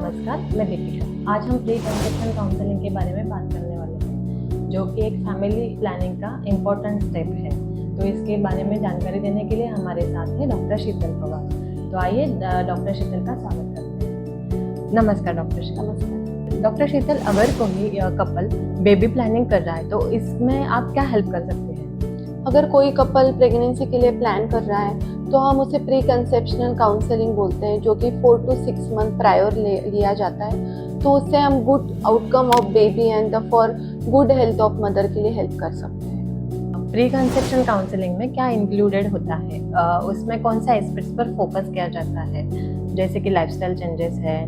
नमस्कार, मैं दीपिका। आज हम प्री कंसेप्शन काउंसलिंग के बारे में बात करने वाले हैं, जो कि एक फैमिली प्लानिंग का इम्पोर्टेंट स्टेप है। तो इसके बारे में जानकारी देने के लिए हमारे साथ है डॉक्टर शीतल पवार। तो आइए डॉक्टर शीतल का स्वागत करते हैं। नमस्कार डॉक्टर शीतल। नमस्कार डॉक्टर शीतल, अगर कोई कपल बेबी प्लानिंग कर रहा है तो इसमें आप क्या हेल्प कर सकते हैं? अगर कोई कपल प्रेगनेंसी के लिए प्लान कर रहा है तो हम उसे प्री कंसेप्शनल काउंसलिंग बोलते हैं, जो कि 4 to 6 मंथ प्रायर लिया जाता है। तो उससे हम good outcome of baby and for good health of mother के लिए हेल्प कर सकते हैं। प्री कंसेप्शन काउंसलिंग में क्या इंक्लूडेड होता है? उसमें कौन सा एस्पेक्ट्स पर फोकस किया जाता है, जैसे कि लाइफस्टाइल चेंजेस है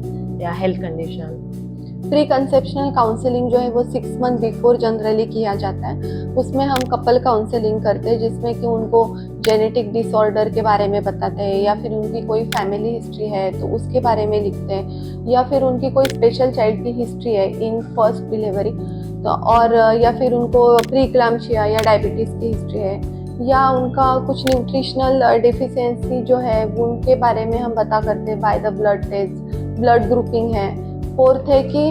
या health condition? Pre conceptional counselling जो है वो 6 मंथ बिफोर जनरली किया जाता है। उसमें हम कपल काउंसलिंग करते हैं, जिसमें कि उनको जेनेटिक डिसऑर्डर के बारे में बताते हैं, या फिर उनकी कोई फैमिली हिस्ट्री है तो उसके बारे में लिखते हैं, या फिर उनकी कोई स्पेशल चाइल्ड की हिस्ट्री है इन फर्स्ट डिलीवरी, तो और या फिर उनको प्री क्लैम्शिया या डायबिटीज़ की हिस्ट्री है, या उनका कुछ न्यूट्रिशनल डिफिशियंसी जो है वो उनके बारे में हम पता करते हैं by the blood test, blood grouping है। फोर्थ है कि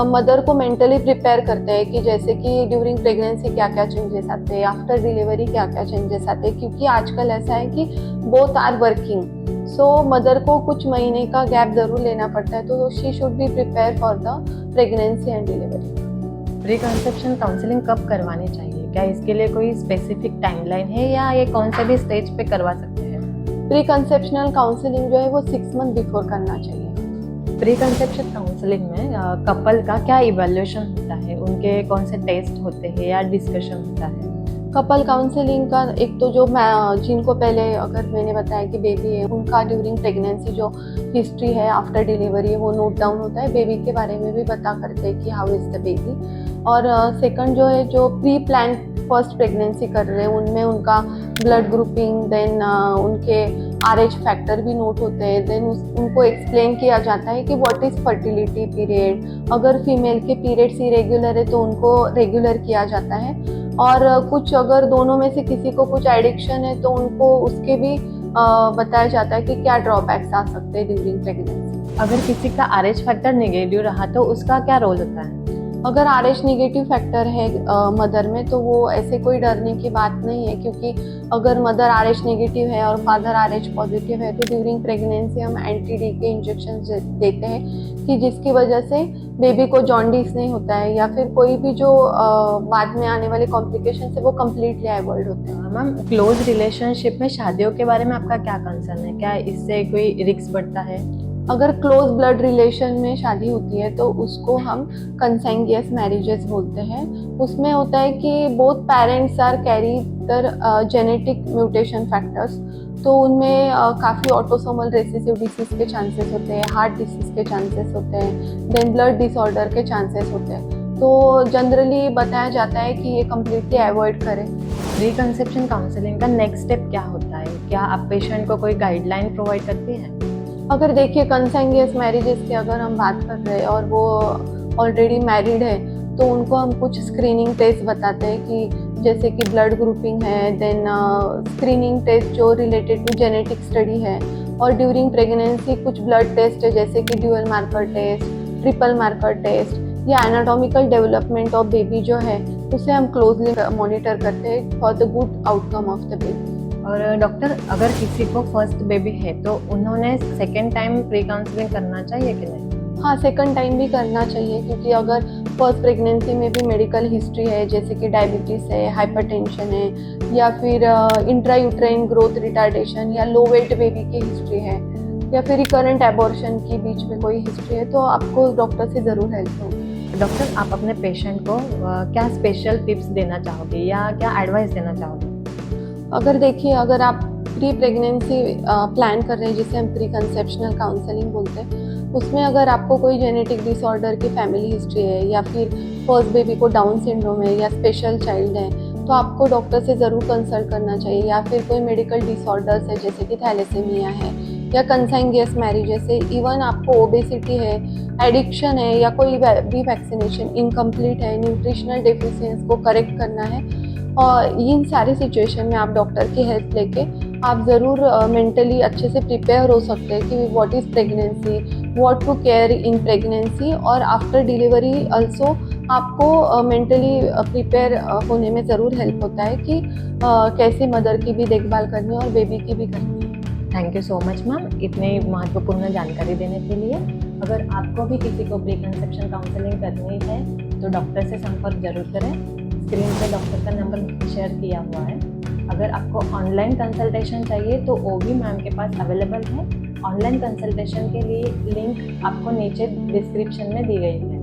मदर को मेंटली प्रिपेयर करते हैं कि जैसे कि ड्यूरिंग प्रेगनेंसी क्या क्या चेंजेस आते हैं, आफ्टर डिलीवरी क्या क्या चेंजेस आते हैं, क्योंकि आजकल ऐसा है कि both are working, so mother को कुछ महीने का गैप जरूर लेना पड़ता है। तो she should be prepare for the pregnancy and delivery. Pre conception counselling कब करवानी चाहिए? क्या इसके लिए कोई स्पेसिफिक टाइमलाइन है या ये कौन से भी स्टेज पे करवा सकते हैं? प्री कंसेप्शनल काउंसलिंग जो है वो 6 मंथ बिफोर करना चाहिए। प्री कंसेप्शन काउंसलिंग में कपल का क्या इवैल्यूएशन होता है? उनके कौन से टेस्ट होते हैं या डिस्कशन होता है? कपल काउंसलिंग का एक तो जो जिनको पहले अगर मैंने बताया कि बेबी है, उनका ड्यूरिंग प्रेगनेंसी जो हिस्ट्री है आफ्टर डिलीवरी है वो नोट डाउन होता है। बेबी के बारे में भी पता करते हैं कि हाउ इज़ द बेबी। और सेकंड जो है, जो प्री प्लान फर्स्ट प्रेगनेंसी कर रहे हैं उनमें उनका ब्लड ग्रुपिंग, देन उनके RH फैक्टर भी नोट होते हैं। देन उनको एक्सप्लेन किया जाता है कि व्हाट इज़ फर्टिलिटी पीरियड। अगर फीमेल के पीरियड्स इरेगुलर है तो उनको रेगुलर किया जाता है। और कुछ अगर दोनों में से किसी को कुछ एडिक्शन है तो उनको उसके भी बताया जाता है कि क्या ड्रॉबैक्स आ सकते हैं ड्यूरिंग प्रेगनेंसी। अगर किसी का RH फैक्टर नेगेटिव रहा तो उसका क्या रोल होता है? अगर RH नेगेटिव फैक्टर है मदर में तो वो ऐसे कोई डरने की बात नहीं है, क्योंकि अगर मदर RH नेगेटिव है और फादर RH पॉजिटिव है तो ड्यूरिंग प्रेगनेंसी हम एंटी-D के इंजेक्शन देते हैं कि जिसकी वजह से बेबी को जॉन्डिस नहीं होता है, या फिर कोई भी जो बाद में आने वाले कॉम्प्लिकेशन है वो कम्प्लीटली अवॉइड होते हैं। मैम, क्लोज रिलेशनशिप में शादियों के बारे में आपका क्या कंसर्न है? क्या इससे कोई रिस्क बढ़ता है? अगर क्लोज ब्लड रिलेशन में शादी होती है तो उसको हम कंसेंगियस मैरिजेस बोलते हैं। उसमें होता है कि both parents are carry their genetic mutation factors, तो उनमें काफ़ी ऑटोसोमल रेसेसिव डिसीज के चांसेस होते हैं, हार्ट डिसीज के चांसेस होते हैं, देन ब्लड डिसऑर्डर के चांसेस होते हैं। तो जनरली बताया जाता है कि ये कम्प्लीटली अवॉइड करें। प्री कंसेप्शन काउंसलिंग का नेक्स्ट स्टेप क्या होता है? क्या आप पेशेंट को कोई गाइडलाइन प्रोवाइड करती हैं? अगर देखिए कंसेंगियस मैरिजेस की अगर हम बात कर रहे हैं और वो ऑलरेडी मैरिड है तो उनको हम कुछ स्क्रीनिंग टेस्ट बताते हैं कि जैसे कि ब्लड ग्रुपिंग है, देन स्क्रीनिंग टेस्ट जो रिलेटेड टू जेनेटिक स्टडी है, और ड्यूरिंग प्रेगनेंसी कुछ ब्लड टेस्ट है जैसे कि dual marker test, triple marker test, या एनाटॉमिकल डेवलपमेंट ऑफ बेबी जो है उसे हम क्लोजली मॉनिटर करते हैं for the good outcome of the baby. और डॉक्टर, अगर किसी को फर्स्ट बेबी है तो उन्होंने सेकेंड टाइम प्री काउंसलिंग करना चाहिए कि नहीं? हाँ, सेकंड टाइम भी करना चाहिए, क्योंकि अगर फर्स्ट प्रेगनेंसी में भी मेडिकल हिस्ट्री है जैसे कि डायबिटीज़ है, हाइपरटेंशन है, या फिर इंट्रायूट्राइन ग्रोथ रिटार्डेशन या लो वेट बेबी की हिस्ट्री है, या फिर रिकरेंट एबॉर्शन की बीच में कोई हिस्ट्री है, तो आपको डॉक्टर से ज़रूर हेल्प होगी। डॉक्टर, आप अपने पेशेंट को क्या स्पेशल टिप्स देना चाहोगे या क्या एडवाइस देना चाहोगे? अगर देखिए, अगर आप प्री प्रेगनेंसी प्लान कर रहे हैं जिसे हम प्री कंसेप्शनल काउंसलिंग बोलते हैं, उसमें अगर आपको कोई जेनेटिक डिसऑर्डर की फैमिली हिस्ट्री है, या फिर फर्स्ट बेबी को डाउन सिंड्रोम है या स्पेशल चाइल्ड है, तो आपको डॉक्टर से ज़रूर कंसल्ट करना चाहिए। या फिर कोई मेडिकल डिसऑर्डर्स है जैसे कि थैलेसेमिया है या कंसेंगियस मैरिजेस है, इवन आपको ओबेसिटी है, एडिक्शन है, या कोई भी वैक्सीनेशन इनकम्प्लीट है, न्यूट्रिशनल डेफिशिएंसी को करेक्ट करना है, और इन सारी सिचुएशन में आप डॉक्टर की हेल्प लेके आप ज़रूर मेंटली अच्छे से प्रिपेयर हो सकते हैं कि what is pregnancy, what to care in pregnancy और आफ्टर डिलीवरी ऑल्सो आपको मेंटली प्रिपेयर होने में ज़रूर हेल्प होता है कि कैसे मदर की भी देखभाल करनी है और बेबी की भी करनी है। Thank you so much ma'am इतनी महत्वपूर्ण जानकारी देने के लिए। अगर आपको भी किसी को प्री कंसेप्शन काउंसलिंग करनी है तो डॉक्टर से संपर्क जरूर करें। स्क्रीन पे डॉक्टर का नंबर शेयर किया हुआ है। अगर आपको ऑनलाइन कंसल्टेशन चाहिए तो वो भी मैम के पास अवेलेबल है। ऑनलाइन कंसल्टेशन के लिए लिंक आपको नीचे डिस्क्रिप्शन में दी गई है।